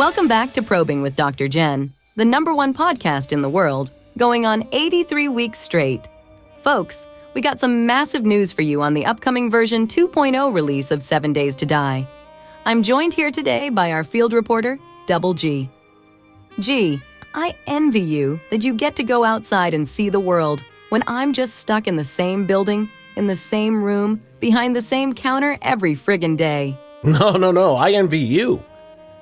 Welcome back to Probing with Dr. Jen, the #1 podcast in the world, going on 83 weeks straight. Folks, we got some massive news for you on the upcoming version 2.0 release of 7 Days to Die. I'm joined here today by our field reporter, Double G. G, I envy you that you get to go outside and see the world when I'm just stuck in the same building, in the same room, behind the same counter every friggin' day. No, I envy you.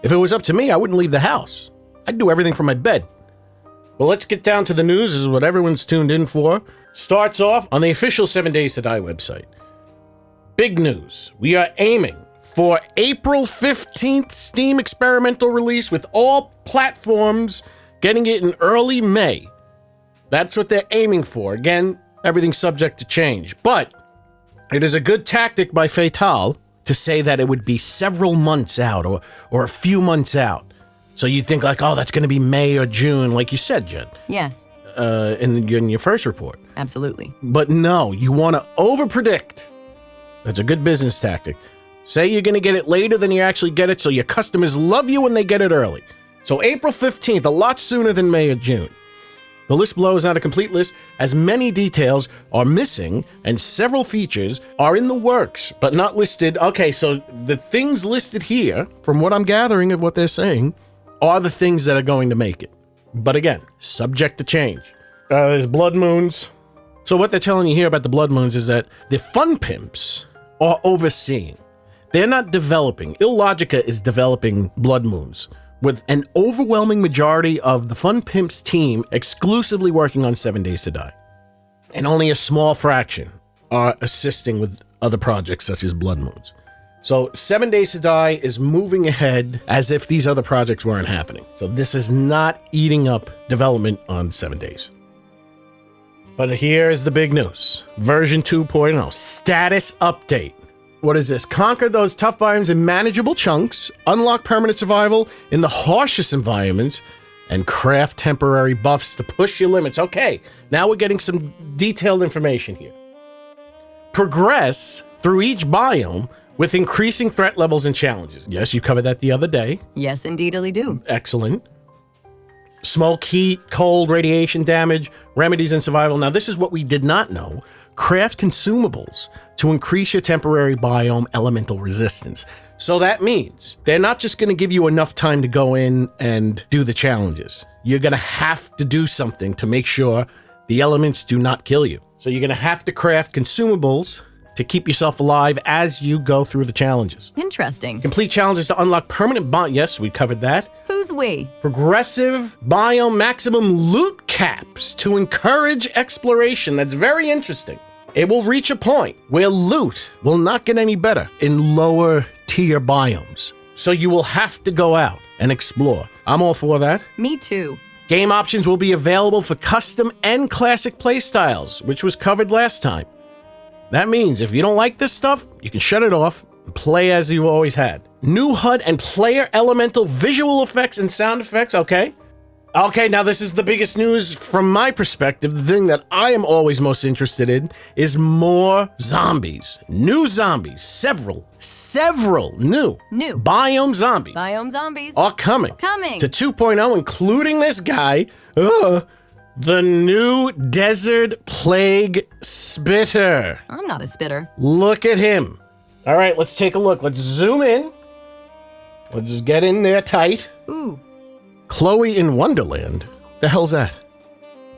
If it was up to me, I wouldn't leave the house. I'd do everything from my bed. Well, let's get down to the news. This is what everyone's tuned in for. Starts off on the official 7 Days to Die website. Big news. We are aiming for April 15th Steam experimental release with all platforms getting it in early May. That's what they're aiming for. Again, everything's subject to change. But it is a good tactic by Fatal to say that it would be several months out or a few months out. So you think like, oh, that's going to be May or June, like you said, Jen. Yes. In your first report. Absolutely. But no, you want to overpredict. That's a good business tactic. Say you're going to get it later than you actually get it, so your customers love you when they get it early. So April 15th, a lot sooner than May or June. The list below is not a complete list, as many details are missing and several features are in the works, but not listed. Okay, so the things listed here, from what I'm gathering of what they're saying, are the things that are going to make it. But again, subject to change. There's blood moons. So what they're telling you here about the blood moons is that the Fun Pimps are overseeing. They're not developing. Illogica is developing blood moons, with an overwhelming majority of the Fun Pimps team exclusively working on 7 Days to Die. And only a small fraction are assisting with other projects such as Blood Moons. So 7 Days to Die is moving ahead as if these other projects weren't happening. So this is not eating up development on 7 Days. But here's the big news. Version 2.0, status update. What is this? Conquer those tough biomes in manageable chunks, unlock permanent survival in the harshest environments, and craft temporary buffs to push your limits. Okay, now we're getting some detailed information here. Progress through each biome with increasing threat levels and challenges. Yes, you covered that the other day. Yes, indeedly do. Excellent. Smoke, heat, cold, radiation damage, remedies and survival. Now, this is what we did not know. Craft consumables to increase your temporary biome elemental resistance. So that means they're not just going to give you enough time to go in and do the challenges. You're going to have to do something to make sure the elements do not kill you. So you're going to have to craft consumables to keep yourself alive as you go through the challenges. Interesting. Complete challenges to unlock permanent biome. Yes, we covered that. Who's we? Progressive biome maximum loot caps to encourage exploration. That's very interesting. It will reach a point where loot will not get any better in lower tier biomes. So you will have to go out and explore. I'm all for that. Me too. Game options will be available for custom and classic playstyles, which was covered last time. That means if you don't like this stuff, you can shut it off and play as you always had. New HUD and player elemental visual effects and sound effects, okay? Okay, now this is the biggest news from my perspective. The thing that I am always most interested in is more zombies. New zombies. Several new biome zombies. Biome zombies. Are coming. To 2.0, including this guy. The new Desert Plague Spitter. I'm not a spitter. Look at him. All right, let's take a look. Let's zoom in. Let's just get in there tight. Ooh. Chloe in Wonderland? The hell's that?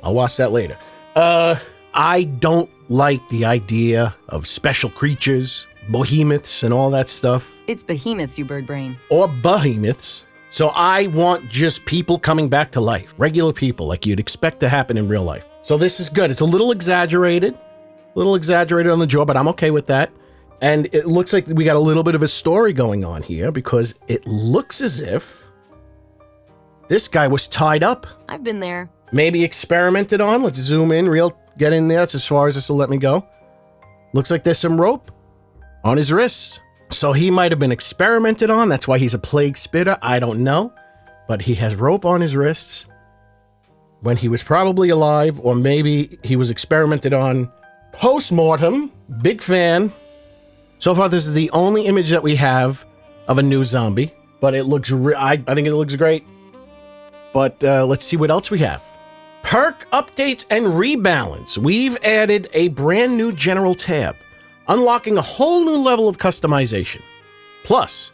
I'll watch that later. I don't like the idea of special creatures, behemoths, and all that stuff. It's behemoths, you bird brain. Or behemoths. So I want just people coming back to life. Regular people, like you'd expect to happen in real life. So this is good. It's a little exaggerated on the jaw, but I'm okay with that. And it looks like we got a little bit of a story going on here because it looks as if this guy was tied up. I've been there. Maybe experimented on. Let's zoom in get in there. That's as far as this will let me go. Looks like there's some rope on his wrist. So he might have been experimented on. That's why he's a plague spitter. I don't know. But he has rope on his wrists when he was probably alive, or maybe he was experimented on post-mortem. Big fan. So far, this is the only image that we have of a new zombie. but it looks, I think it looks great. But let's see what else we have. Perk updates and rebalance. We've added a brand new general tab, unlocking a whole new level of customization. Plus,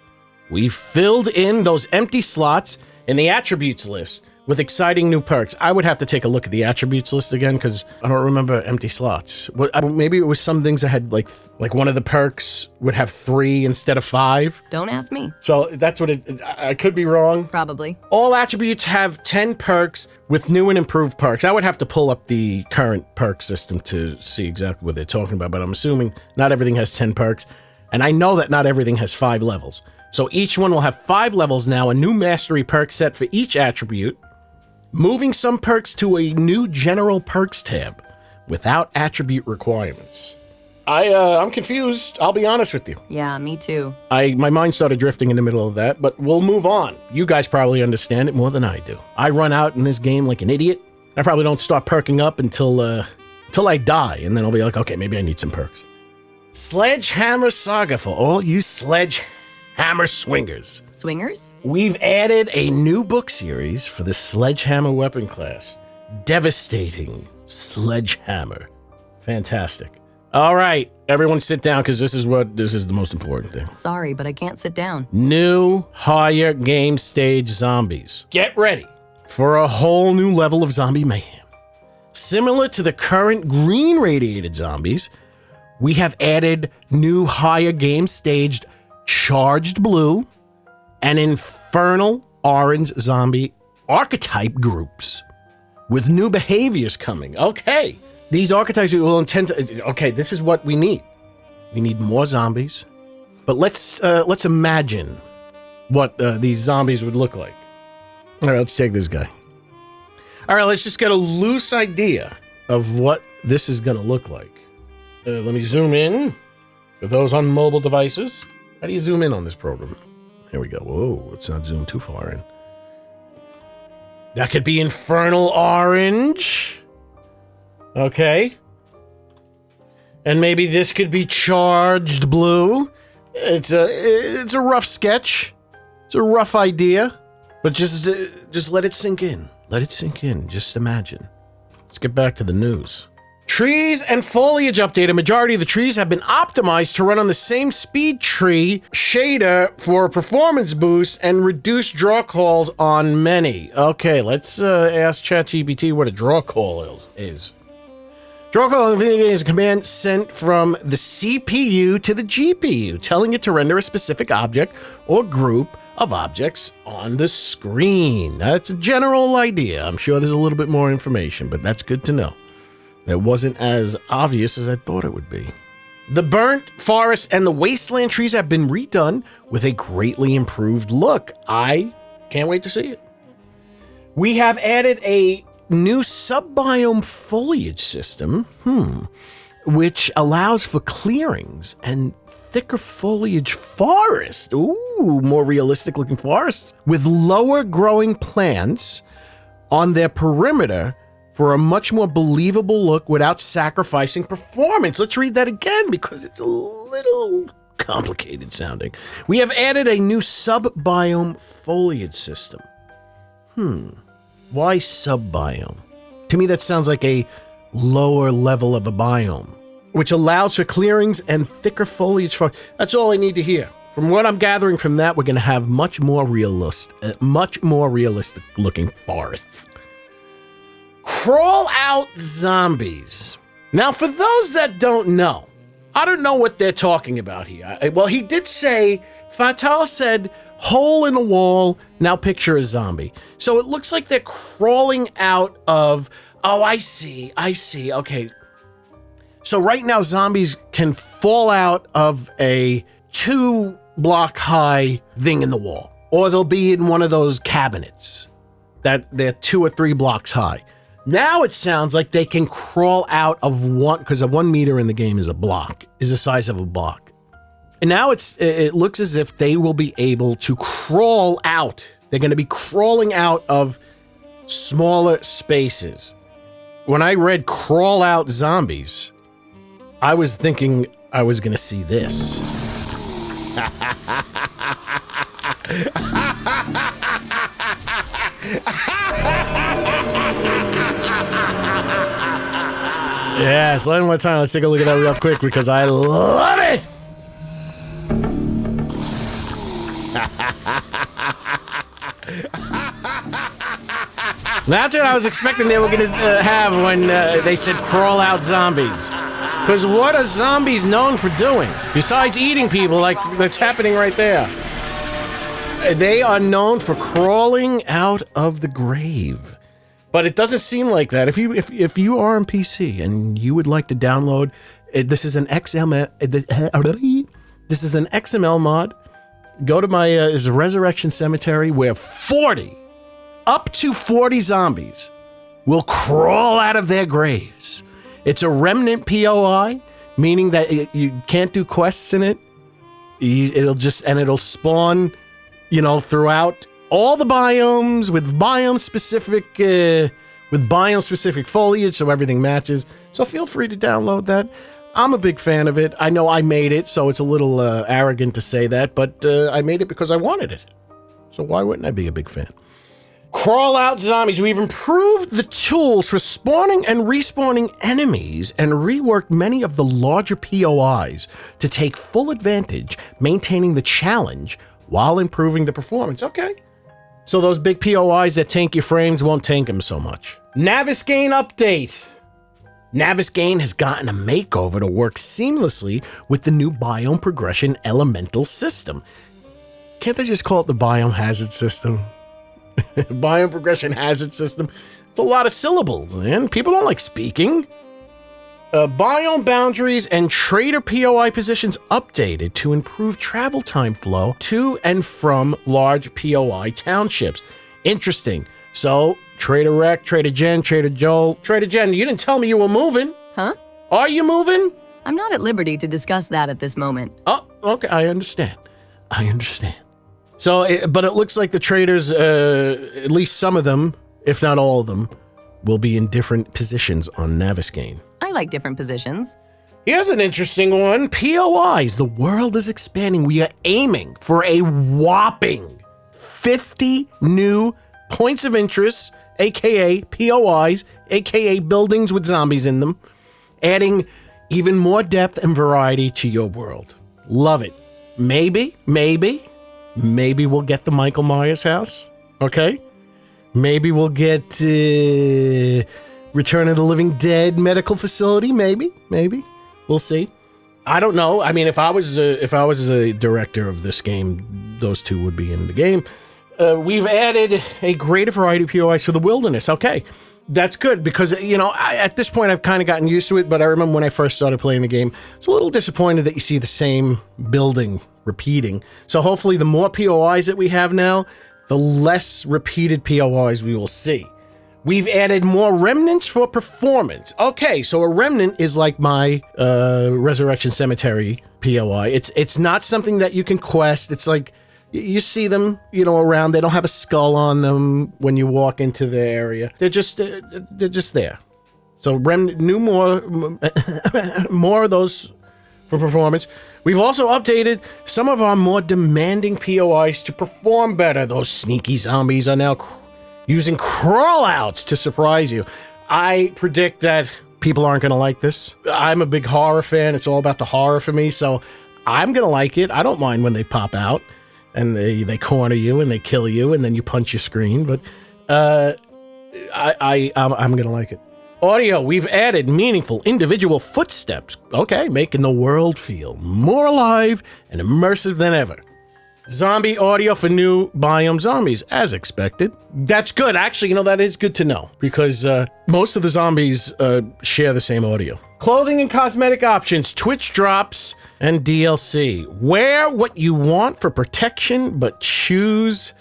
we've filled in those empty slots in the attributes list with exciting new perks. I would have to take a look at the attributes list again because I don't remember empty slots. Maybe it was some things that had like one of the perks would have 3 instead of 5. Don't ask me. So that's what I could be wrong. Probably. All attributes have 10 perks with new and improved perks. I would have to pull up the current perk system to see exactly what they're talking about, but I'm assuming not everything has 10 perks. And I know that not everything has 5 levels. So each one will have 5 levels now, a new mastery perk set for each attribute, moving some perks to a new general perks tab without attribute requirements. I'm confused. I'll be honest with you. Yeah, me too. My mind started drifting in the middle of that, but we'll move on. You guys probably understand it more than I do. I run out in this game like an idiot. I probably don't start perking up until I die, and then I'll be like, okay, maybe I need some perks. Sledgehammer Saga for all you Sledgehammer swingers. Swingers? We've added a new book series for the Sledgehammer weapon class. Devastating Sledgehammer. Fantastic. All right, everyone sit down because this is the most important thing. Sorry, but I can't sit down. New higher game stage zombies. Get ready for a whole new level of zombie mayhem. Similar to the current green radiated zombies, we have added new higher game staged charged blue and infernal orange zombie archetype groups with new behaviors coming. Okay, these archetypes will intend to... Okay, this is what we need. We need more zombies. But let's imagine what these zombies would look like. All right, let's take this guy. All right, let's just get a loose idea of what this is going to look like. Let me zoom in for those on mobile devices. How do you zoom in on this program? There we go. Whoa, let's not zoom too far in. That could be infernal orange. Okay. And maybe this could be charged blue. It's a rough sketch. It's a rough idea. But just let it sink in. Let it sink in. Just imagine. Let's get back to the news. Trees and foliage update. A majority of the trees have been optimized to run on the same speed tree shader for a performance boost and reduce draw calls on many. Okay, let's ask ChatGPT what a draw call is. Draw call is a command sent from the CPU to the GPU, telling it to render a specific object or group of objects on the screen. That's a general idea. I'm sure there's a little bit more information, but that's good to know. That wasn't as obvious as I thought it would be. The burnt forest and the wasteland trees have been redone with a greatly improved look. I can't wait to see it. We have added a new sub-biome foliage system, which allows for clearings and thicker foliage forest. Ooh, more realistic looking forests with lower growing plants on their perimeter for a much more believable look without sacrificing performance. Let's read that again because it's a little complicated sounding. We have added a new sub-biome foliage system. Why sub-biome? To me, that sounds like a lower level of a biome, which allows for clearings and thicker foliage. That's all I need to hear. From what I'm gathering from that, we're going to have much more realistic looking forests. Crawl out zombies. Now, for those that don't know, I don't know what they're talking about here. Well, he did say, Fatal said, hole in the wall, now picture a zombie. So it looks like they're crawling out of, oh, I see, okay. So right now, zombies can fall out of a 2-block high thing in the wall, or they'll be in one of those cabinets that they're 2 or 3 blocks high. Now it sounds like they can crawl out of one, because a 1 meter in the game is the size of a block. And now it looks as if they will be able to crawl out. They're going to be crawling out of smaller spaces. When I read crawl out zombies, I was thinking I was going to see this. Yes, one more time. Let's take a look at that real quick because I love it. That's what I was expecting they were going to have when they said crawl out zombies. Because what are zombies known for doing? Besides eating people like that's happening right there. They are known for crawling out of the grave. But it doesn't seem like that. If you are on PC and you would like to download, this is an XML mod. Go to my Resurrection Cemetery where up to 40 zombies will crawl out of their graves. It's a remnant POI, meaning that you can't do quests in it. It'll spawn, throughout all the biomes with biome-specific foliage, so everything matches. So feel free to download that. I'm a big fan of it. I know I made it, so it's a little arrogant to say that, but I made it because I wanted it. So why wouldn't I be a big fan? Crawl out zombies. We've improved the tools for spawning and respawning enemies and reworked many of the larger POIs to take full advantage, maintaining the challenge while improving the performance. Okay. So those big POIs that tank your frames won't tank them so much. Navigain update. Navigain has gotten a makeover to work seamlessly with the new biome progression elemental system. Can't they just call it the biome hazard system? Biome progression hazard system. It's a lot of syllables, man. People don't like speaking. Biome boundaries and trader POI positions updated to improve travel time flow to and from large POI townships. Interesting. So, Trader Rec, Trader Jen, Trader Joel. Trader Jen, you didn't tell me you were moving. Huh? Are you moving? I'm not at liberty to discuss that at this moment. Oh, okay. I understand. So, but it looks like the traders, at least some of them, if not all of them, will be in different positions on Navigain. I like different positions. Here's an interesting one. POIs. The world is expanding. We are aiming for a whopping 50 new points of interest, aka POIs, aka buildings with zombies in them, adding even more depth and variety to your world. Love it. Maybe we'll get the Michael Myers house. Okay? Maybe we'll get Return of the Living Dead medical facility. Maybe. We'll see. I don't know. I mean, if I was a director of this game, those two would be in the game. We've added a greater variety of POIs for the wilderness. Okay. That's good because, at this point I've kind of gotten used to it, but I remember when I first started playing the game, it's a little disappointed that you see the same building repeating. So hopefully the more POIs that we have now, the less repeated POIs we will see. We've added more remnants for performance. Okay, so a remnant is like my Resurrection Cemetery POI. It's not something that you can quest. It's like you see them, around. They don't have a skull on them when you walk into the area. They're just there. So more of those for performance. We've also updated some of our more demanding POIs to perform better. Those sneaky zombies are now using crawlouts to surprise you. I predict that people aren't going to like this. I'm a big horror fan. It's all about the horror for me, so I'm going to like it. I don't mind when they pop out and they corner you and they kill you and then you punch your screen, but I'm going to like it. Audio, we've added meaningful individual footsteps. Okay, making the world feel more alive and immersive than ever. Zombie audio for new biome zombies, as expected. That's good. Actually, that is good to know because most of the zombies share the same audio. Clothing and cosmetic options, Twitch drops, and DLC. Wear what you want for protection, but choose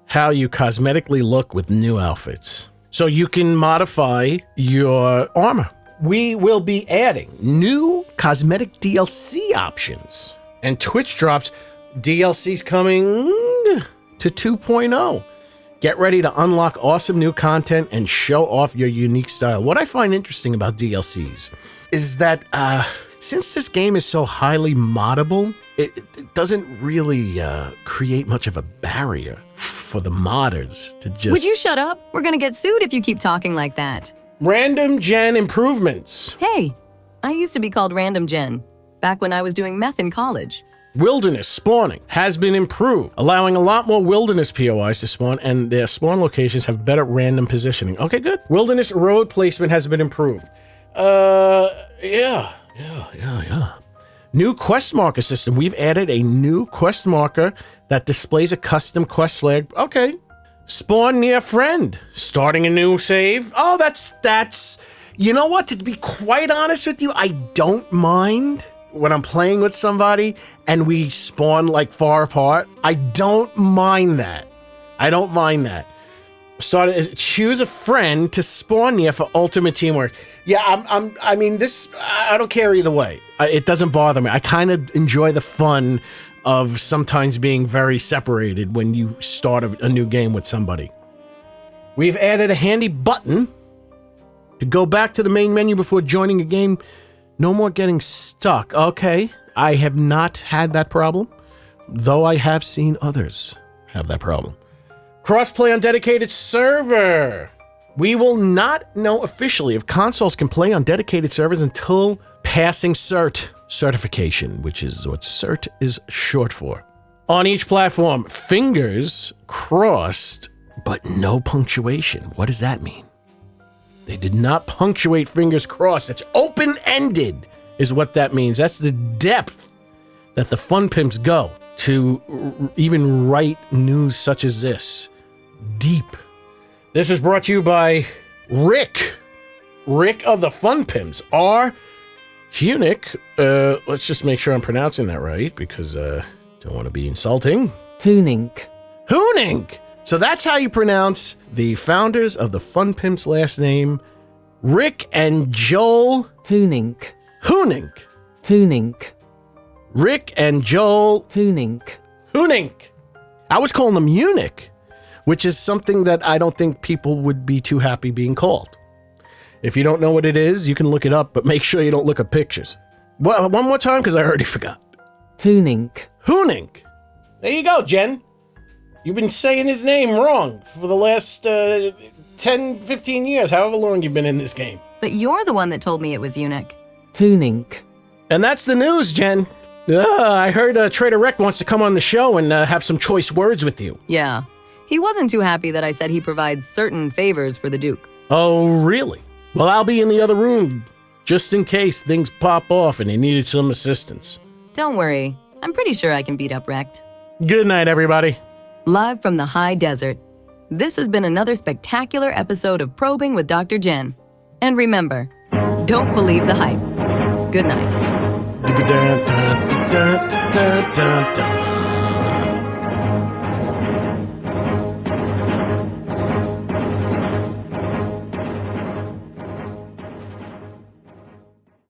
how you cosmetically look with new outfits. So you can modify your armor. We will be adding new cosmetic DLC options. And Twitch drops DLC's coming to 2.0. Get ready to unlock awesome new content and show off your unique style. What I find interesting about DLCs is that since this game is so highly moddable, it doesn't really create much of a barrier for the modders to just... Would you shut up? We're gonna get sued if you keep talking like that. Random gen improvements. Hey, I used to be called Random Gen, back when I was doing meth in college. Wilderness spawning has been improved, allowing a lot more wilderness POIs to spawn, and their spawn locations have better random positioning. Okay, good. Wilderness road placement has been improved. Yeah. New quest marker system. We've added a new quest marker that displays a custom quest flag. Okay. Spawn near friend. Starting a new save. Oh, that's... You know what? To be quite honest with you, I don't mind when I'm playing with somebody and we spawn like far apart. I don't mind that. Choose a friend to spawn near for ultimate teamwork. Yeah, I don't care either way. It doesn't bother me. I kind of enjoy the fun of sometimes being very separated when you start a new game with somebody. We've added a handy button to go back to the main menu before joining a game. No more getting stuck. Okay, I have not had that problem, though I have seen others have that problem. Crossplay on dedicated server. We will not know officially if consoles can play on dedicated servers until passing certification, which is what CERT is short for. On each platform, fingers crossed, but no punctuation. What does that mean? They did not punctuate fingers crossed. It's open-ended is what that means. That's the depth that the Fun Pimps go to even write news such as this. Deep. This is brought to you by Rick of the Fun Pimps. R. Hunick. Let's just make sure I'm pronouncing that right, because don't want to be insulting. Hunink. So that's how you pronounce the founders of the Fun Pimps' last name, Rick and Joel Hunink. Rick and Joel Hunink. I was calling them Unique, which is something that I don't think people would be too happy being called. If you don't know what it is, you can look it up, but make sure you don't look at pictures. Well, one more time, because I already forgot. Hunink. There you go, Jen. You've been saying his name wrong for the last 10, 15 years, however long you've been in this game. But you're the one that told me it was eunuch. Hunink. And that's the news, Jen. I heard Trader Rick wants to come on the show and have some choice words with you. Yeah. He wasn't too happy that I said he provides certain favors for the Duke. Oh, really? Well, I'll be in the other room just in case things pop off and he needed some assistance. Don't worry. I'm pretty sure I can beat up Rect. Good night, everybody. Live from the high desert, this has been another spectacular episode of Probing with Dr. Jen. And remember, don't believe the hype. Good night.